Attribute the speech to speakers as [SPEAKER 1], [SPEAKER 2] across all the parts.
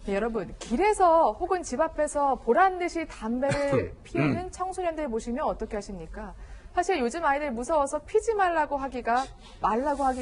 [SPEAKER 1] 네, 여러분, 길에서 혹은 집 앞에서 보란 듯이 담배를 피우는 청소년들 보시면 어떻게 하십니까? 사실 요즘 아이들 무서워서 피지 말라고 하기가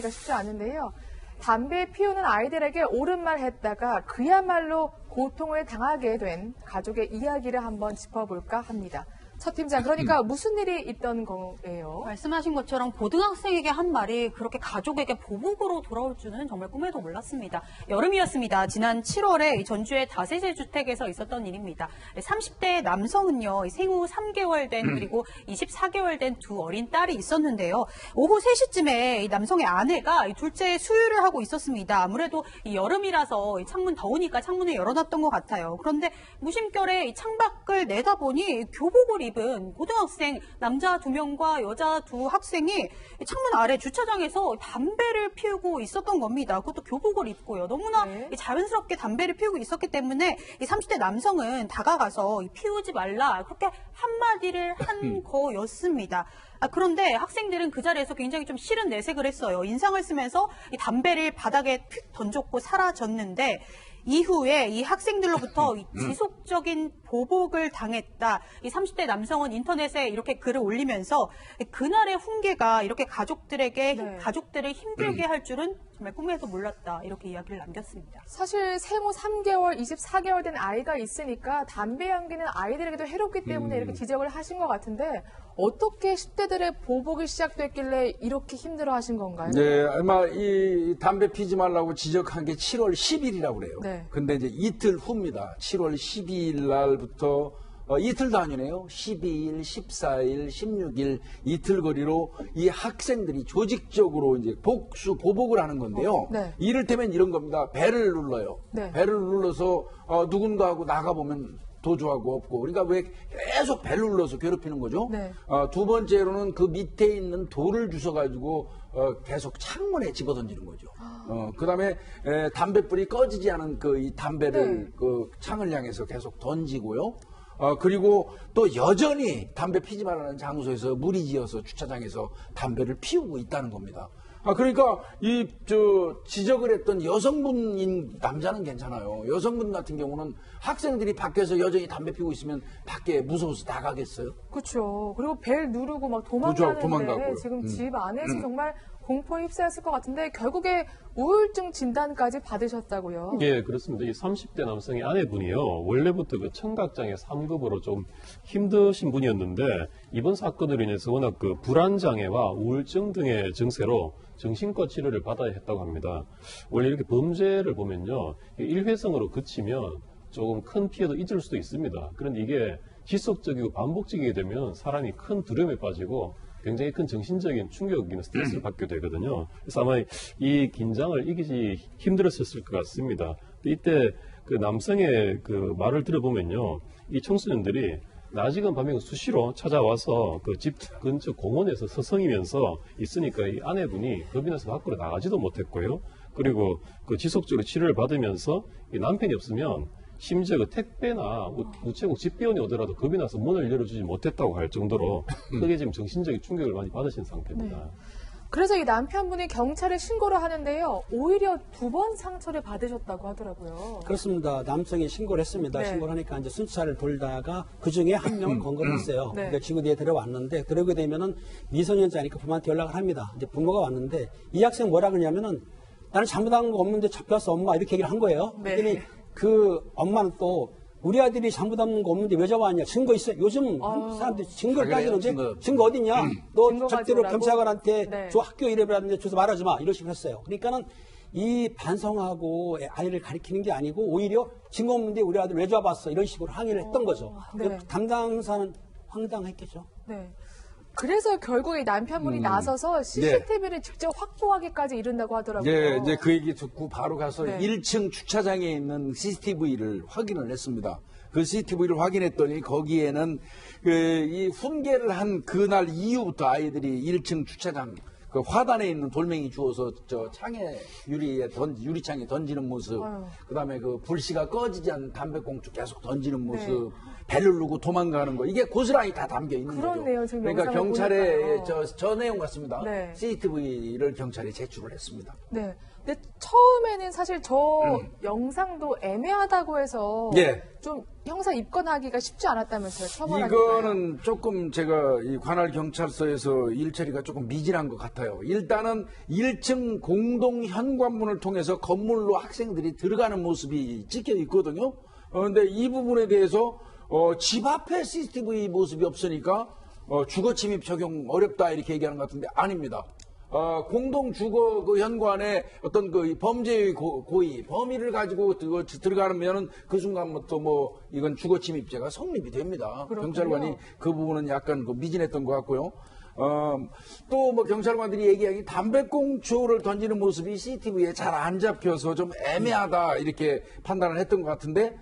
[SPEAKER 1] 쉽지 않은데요. 담배 피우는 아이들에게 옳은 말 했다가 그야말로 고통을 당하게 된 가족의 이야기를 한번 짚어볼까 합니다. 첫 팀장, 그러니까 무슨 일이 있던 거예요?
[SPEAKER 2] 말씀하신 것처럼 고등학생에게 한 말이 그렇게 가족에게 보복으로 돌아올 줄은 정말 꿈에도 몰랐습니다. 여름이었습니다. 지난 7월에 전주의 다세대 주택에서 있었던 일입니다. 30대 남성은요, 생후 3개월 된 그리고 24개월 된 두 어린 딸이 있었는데요. 오후 3시쯤에 이 남성의 아내가 둘째 수유를 하고 있었습니다. 아무래도 이 여름이라서 창문 더우니까 창문을 열어놨던 것 같아요. 그런데 무심결에 이 창밖을 내다보니 교복을 입은 고등학생 남자 2명과 여자 2학생이 창문 아래 주차장에서 담배를 피우고 있었던 겁니다. 그것도 교복을 입고요. 너무나 자연스럽게 담배를 피우고 있었기 때문에 이 30대 남성은 다가가서 피우지 말라 그렇게 한마디를 한 거였습니다. 그런데 학생들은 그 자리에서 굉장히 좀 싫은 내색을 했어요. 인상을 쓰면서 이 담배를 바닥에 휙 던졌고 사라졌는데 이후에 이 학생들로부터 지속적인 보복을 당했다. 이 30대 남성은 인터넷에 이렇게 글을 올리면서 그날의 훈계가 이렇게 가족들을 힘들게 할 줄은 정말 꿈에도 몰랐다. 이렇게 이야기를 남겼습니다.
[SPEAKER 1] 사실 생후 3개월, 24개월 된 아이가 있으니까 담배 연기는 아이들에게도 해롭기 때문에 이렇게 지적을 하신 것 같은데 어떻게 10대들의 보복이 시작됐길래 이렇게 힘들어하신 건가요?
[SPEAKER 3] 네, 아마 이 담배 피지 말라고 지적한 게 7월 10일이라고 그래요.
[SPEAKER 1] 네.
[SPEAKER 3] 근데 이제 이틀 후입니다. 7월 12일 날부터 이틀 단위네요. 12일, 14일, 16일 이틀 거리로 이 학생들이 조직적으로 이제 보복을 하는 건데요.
[SPEAKER 1] 네.
[SPEAKER 3] 이를테면 이런 겁니다. 배를 눌러요.
[SPEAKER 1] 네.
[SPEAKER 3] 배를 눌러서 누군가하고 나가보면 도주하고 없고, 그러니까 왜 계속 배를 눌러서 괴롭히는 거죠?
[SPEAKER 1] 네.
[SPEAKER 3] 두 번째로는 그 밑에 있는 돌을 주워가지고 계속 창문에 집어던지는 거죠. 그 다음에 담뱃불이 꺼지지 않은 이 담배를 그 창을 향해서 계속 던지고요. 그리고 또 여전히 담배 피지 말라는 장소에서 무리지어서 주차장에서 담배를 피우고 있다는 겁니다. 그러니까 지적을 했던 여성분인 남자는 괜찮아요. 여성분 같은 경우는 학생들이 밖에서 여전히 담배 피우고 있으면 밖에 무서워서 나가겠어요?
[SPEAKER 1] 그렇죠. 그리고 벨 누르고 막
[SPEAKER 3] 도망가고요.
[SPEAKER 1] 도망가는데 지금 집 안에서 정말 공포에 휩싸였을 것 같은데 결국에 우울증 진단까지 받으셨다고요?
[SPEAKER 4] 예, 그렇습니다. 이 30대 남성의 아내분이요. 원래부터 그 청각장애 3급으로 좀 힘드신 분이었는데 이번 사건으로 인해서 워낙 그 불안장애와 우울증 등의 증세로 정신과 치료를 받아야 했다고 합니다. 원래 이렇게 범죄를 보면요. 일회성으로 그치면 조금 큰 피해도 있을 수도 있습니다. 그런데 이게 지속적이고 반복적이게 되면 사람이 큰 두려움에 빠지고 굉장히 큰 정신적인 충격이나 스트레스를 받게 되거든요. 그래서 아마 이 긴장을 이기지 힘들었을 것 같습니다. 이때 그 남성의 그 말을 들어보면요. 이 청소년들이 낮이건 밤이건 수시로 찾아와서 그 집 근처 공원에서 서성이면서 있으니까 이 아내분이 겁이 나서 밖으로 나가지도 못했고요. 그리고 그 지속적으로 치료를 받으면서 이 남편이 없으면 심지어 그 택배나 우체국 집배원이 오더라도 겁이 나서 문을 열어주지 못했다고 할 정도로 크게 지금 정신적인 충격을 많이 받으신 상태입니다.
[SPEAKER 1] 네. 그래서 이 남편분이 경찰에 신고를 하는데요. 오히려 2번 상처를 받으셨다고 하더라고요.
[SPEAKER 5] 그렇습니다. 남성이 신고를 했습니다.
[SPEAKER 1] 네.
[SPEAKER 5] 신고를 하니까 이제 순찰을 돌다가 그 중에 한 명을 건거했어요.
[SPEAKER 1] 네.
[SPEAKER 5] 그러니까 지구대에 데려왔는데 들어오게 되면은 미성년자니까 부모한테 연락을 합니다. 이제 부모가 왔는데 이 학생 뭐라 그러냐면은 나는 잘못한 거 없는데 잡혔어 엄마 이렇게 얘기를 한 거예요.
[SPEAKER 1] 네.
[SPEAKER 5] 그랬더니 그 엄마는 또 우리 아들이 잘못한 거 없는데 왜 잡아왔냐? 증거 있어. 요즘 사람들이 증거를 따지는데 증거 어딨냐? 너 절대로 경찰관한테 저 학교 이래버렸는데 줘서 말하지 마. 이런 식으로 했어요. 그러니까는 이 반성하고 아이를 가리키는 게 아니고 오히려 증거 없는데 우리 아들 왜 잡았어? 이런 식으로 항의를 했던 거죠.
[SPEAKER 1] 네.
[SPEAKER 5] 담당사는 황당했겠죠.
[SPEAKER 1] 네. 그래서 결국에 남편분이 나서서 CCTV를 직접 확보하기까지 이른다고 하더라고요.
[SPEAKER 3] 네, 이제 그 얘기 듣고 바로 가서
[SPEAKER 1] 네.
[SPEAKER 3] 1층 주차장에 있는 CCTV를 확인을 했습니다. 그 CCTV를 확인했더니 거기에는 이 훈계를 한 그날 이후부터 아이들이 1층 주차장 그 화단에 있는 돌멩이 주워서 저 창에 유리창에 던지는 모습, 그다음에 그 불씨가 꺼지지 않는 담배꽁초 계속 던지는 모습,
[SPEAKER 1] 네.
[SPEAKER 3] 배를 누르고 도망가는 거, 이게 고스란히 다 담겨 있는
[SPEAKER 1] 그렇네요.
[SPEAKER 3] 거죠.
[SPEAKER 1] 지금
[SPEAKER 3] 그러니까
[SPEAKER 1] 영상을
[SPEAKER 3] 경찰에
[SPEAKER 1] 보니까요.
[SPEAKER 3] 저 내용 같습니다.
[SPEAKER 1] 네.
[SPEAKER 3] CCTV를 경찰에 제출을 했습니다.
[SPEAKER 1] 네. 근데 처음에는 사실 저 영상도 애매하다고 해서
[SPEAKER 3] 예.
[SPEAKER 1] 좀 형사 입건하기가 쉽지 않았다면서요. 처벌하기가.
[SPEAKER 3] 이거는 조금 제가 이 관할 경찰서에서 일 처리가 조금 미진한 것 같아요. 일단은 1층 공동 현관문을 통해서 건물로 학생들이 들어가는 모습이 찍혀 있거든요. 그런데 이 부분에 대해서 집 앞에 CCTV 모습이 없으니까 주거 침입 적용 어렵다 이렇게 얘기하는 것 같은데 아닙니다. 공동 주거 그 현관에 어떤 그 범죄의 고의, 범위를 가지고 들어가면은 그 순간부터 뭐 이건 주거 침입죄가 성립이 됩니다.
[SPEAKER 1] 그렇군요.
[SPEAKER 3] 경찰관이 그 부분은 약간 그 미진했던 것 같고요. 또 뭐 경찰관들이 얘기하기 담배꽁초를 던지는 모습이 CCTV에 잘 안 잡혀서 좀 애매하다 이렇게 판단을 했던 것 같은데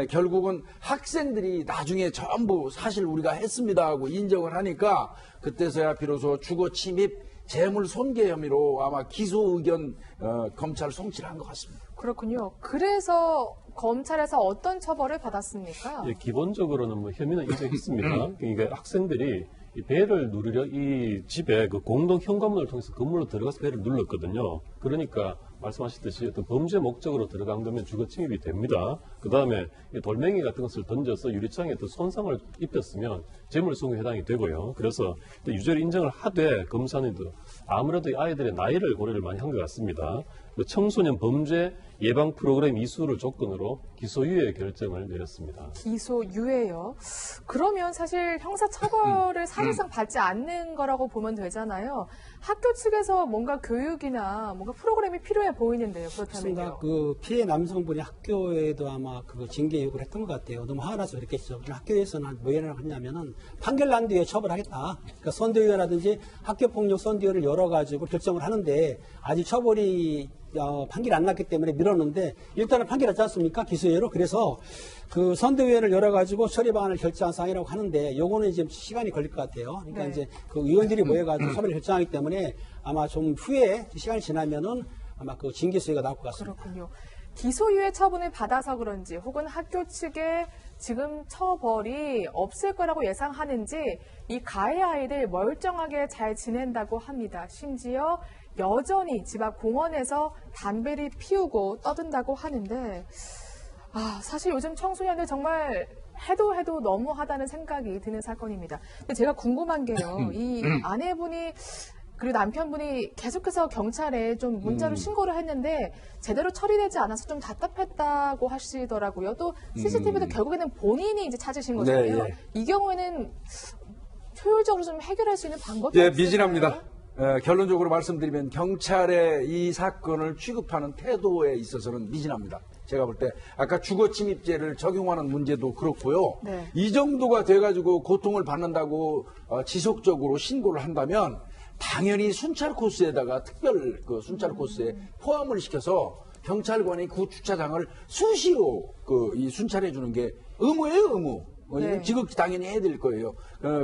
[SPEAKER 3] 결국은 학생들이 나중에 전부 사실 우리가 했습니다 하고 인정을 하니까 그때서야 비로소 주거 침입 재물 손괴 혐의로 아마 기소 의견 검찰 송치를 한 것 같습니다.
[SPEAKER 1] 그렇군요. 그래서 검찰에서 어떤 처벌을 받았습니까?
[SPEAKER 4] 예, 기본적으로는 뭐 혐의는 인정했습니다. 그러니까 학생들이 이 배를 누르려 이 집에 그 공동 현관문을 통해서 건물로 들어가서 배를 눌렀거든요. 그러니까 말씀하셨듯이 어떤 범죄 목적으로 들어간 거면 주거 침입이 됩니다. 그 다음에 돌멩이 같은 것을 던져서 유리창에 또 손상을 입혔으면 재물손괴 해당이 되고요. 그래서 유죄를 인정을 하되 검사는 아무래도 이 아이들의 나이를 고려를 많이 한 것 같습니다. 그 청소년 범죄 예방 프로그램 이수를 조건으로 기소유예 결정을 내렸습니다.
[SPEAKER 1] 기소유예요. 그러면 사실 형사처벌을 사실상 받지 않는 거라고 보면 되잖아요. 학교 측에서 뭔가 교육이나 뭔가 프로그램이 필요해 보이는데요.
[SPEAKER 5] 그렇습니다.
[SPEAKER 1] 그렇다면요.
[SPEAKER 5] 그 피해 남성분이 학교에도 아마 그 징계 요구를 했던 것 같아요. 너무 화나서 그랬겠죠. 학교에서는 뭐라고 했냐면은 판결 난 뒤에 처벌하겠다. 그러니까 선대위라든지 학교폭력 선대위를 열어가지고 결정을 하는데 아직 처벌이 판결이 안 났기 때문에 미뤘는데 일단은 판결 났지 않습니까? 기소유예로. 그래서 그 선대위를 열어가지고 처리 방안을 결정한 사항이라고 하는데 요거는 이제 시간이 걸릴 것 같아요. 그러니까
[SPEAKER 1] 네.
[SPEAKER 5] 이제 그 의원들이 모여가지고 처벌을 결정하기 때문에 아마 좀 후에 시간이 지나면은 아마 그 징계 수위가 나올 것 같습니다.
[SPEAKER 1] 그렇군요. 기소유예 처분을 받아서 그런지 혹은 학교 측에 지금 처벌이 없을 거라고 예상하는지 이 가해 아이들 멀쩡하게 잘 지낸다고 합니다. 심지어 여전히 집 앞 공원에서 담배를 피우고 떠든다고 하는데 사실 요즘 청소년들 정말 해도 너무하다는 생각이 드는 사건입니다. 근데 제가 궁금한 게요. 이 아내분이 그리고 남편분이 계속해서 경찰에 좀 문자로 신고를 했는데 제대로 처리되지 않아서 좀 답답했다고 하시더라고요. 또 CCTV도 결국에는 본인이 이제 찾으신 거잖아요.
[SPEAKER 3] 네, 예.
[SPEAKER 1] 이 경우에는 효율적으로 좀 해결할 수 있는 방법이
[SPEAKER 3] 예,
[SPEAKER 1] 없을까요?
[SPEAKER 3] 미진합니다. 결론적으로 말씀드리면 경찰의 이 사건을 취급하는 태도에 있어서는 미진합니다. 제가 볼 때 아까 주거침입죄를 적용하는 문제도 그렇고요.
[SPEAKER 1] 네.
[SPEAKER 3] 이 정도가 돼가지고 고통을 받는다고 지속적으로 신고를 한다면 당연히 순찰 코스에다가 특별 그 순찰 코스에 포함을 시켜서 경찰관이 그 주차장을 수시로 이 순찰해 주는 게 의무예요, 의무.
[SPEAKER 1] 네.
[SPEAKER 3] 지극히 당연히 해야 될 거예요.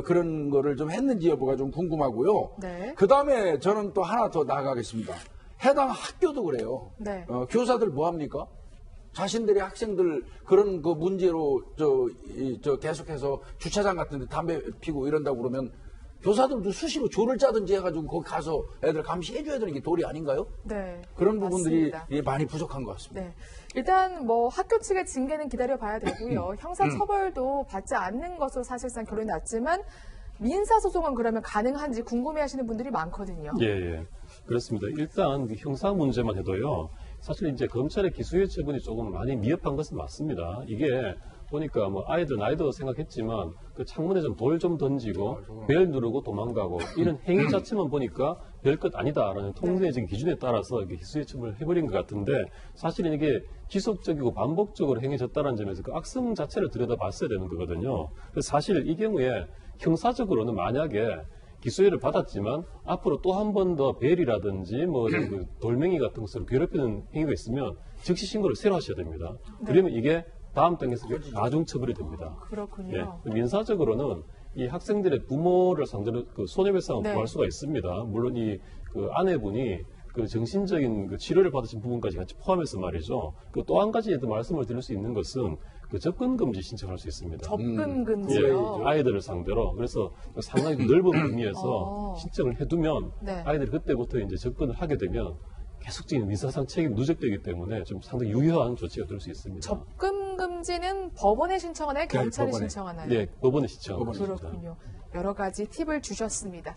[SPEAKER 3] 그런 거를 좀 했는지 여부가 좀 궁금하고요.
[SPEAKER 1] 네.
[SPEAKER 3] 그 다음에 저는 또 하나 더 나아가겠습니다. 해당 학교도 그래요.
[SPEAKER 1] 네.
[SPEAKER 3] 교사들 뭐 합니까? 자신들의 학생들 그런 그 문제로 계속해서 주차장 같은 데 담배 피고 이런다고 그러면 교사들도 수시로 조를 짜든지 해가지고 거기 가서 애들 감시해줘야 되는 게 도리 아닌가요?
[SPEAKER 1] 네.
[SPEAKER 3] 그런 부분들이
[SPEAKER 1] 맞습니다.
[SPEAKER 3] 많이 부족한 것 같습니다.
[SPEAKER 1] 네. 일단 뭐 학교 측의 징계는 기다려 봐야 되고요. 형사 처벌도 받지 않는 것으로 사실상 결론이 났지만 민사 소송은 그러면 가능한지 궁금해 하시는 분들이 많거든요.
[SPEAKER 4] 예. 그렇습니다. 일단 그 형사 문제만 해도요. 사실 이제 검찰의 기소유예 처분이 조금 많이 미흡한 것은 맞습니다. 이게 보니까 뭐 아이들 나이도 생각했지만 그 창문에 좀 돌 좀 던지고 벨 누르고 도망가고 이런 행위 자체만 보니까 별것 아니다라는 통제적인 기준에 따라서 이렇게 기소유예 처분을 해버린 것 같은데 사실은 이게 지속적이고 반복적으로 행해졌다는 점에서 그 악성 자체를 들여다봤어야 되는 거거든요. 그래서 사실 이 경우에 형사적으로는 만약에 기소유예를 받았지만 앞으로 또 한 번 더 벨이라든지 그 돌멩이 같은 것으로 괴롭히는 행위가 있으면 즉시 신고를 새로 하셔야 됩니다. 그러면 이게 다음 단계에서 가중처벌이 됩니다.
[SPEAKER 1] 그렇군요.
[SPEAKER 4] 민사적으로는 이 학생들의 부모를 상대로 그 손해배상을
[SPEAKER 1] 네.
[SPEAKER 4] 구할 수가 있습니다. 물론 이 그 아내분이 그 정신적인 그 치료를 받으신 부분까지 같이 포함해서 말이죠. 그 또 한 가지 말씀을 드릴 수 있는 것은 그 접근금지 신청할 수 있습니다.
[SPEAKER 1] 접근
[SPEAKER 4] 예,
[SPEAKER 1] 금지요.
[SPEAKER 4] 아이들을 상대로. 그래서 상당히 넓은 의미에서 신청을 해두면
[SPEAKER 1] 네.
[SPEAKER 4] 아이들이 그때부터 이제 접근을 하게 되면 계속적인 민사상 책임이 누적되기 때문에 좀 상당히 유효한 조치가 될 수 있습니다.
[SPEAKER 1] 접근 금지는 법원에 신청하나요? 경찰에
[SPEAKER 3] 법원에.
[SPEAKER 1] 신청하나요?
[SPEAKER 4] 네, 법원에 신청하고 있습니다.
[SPEAKER 1] 그렇군요. 여러 가지 팁을 주셨습니다.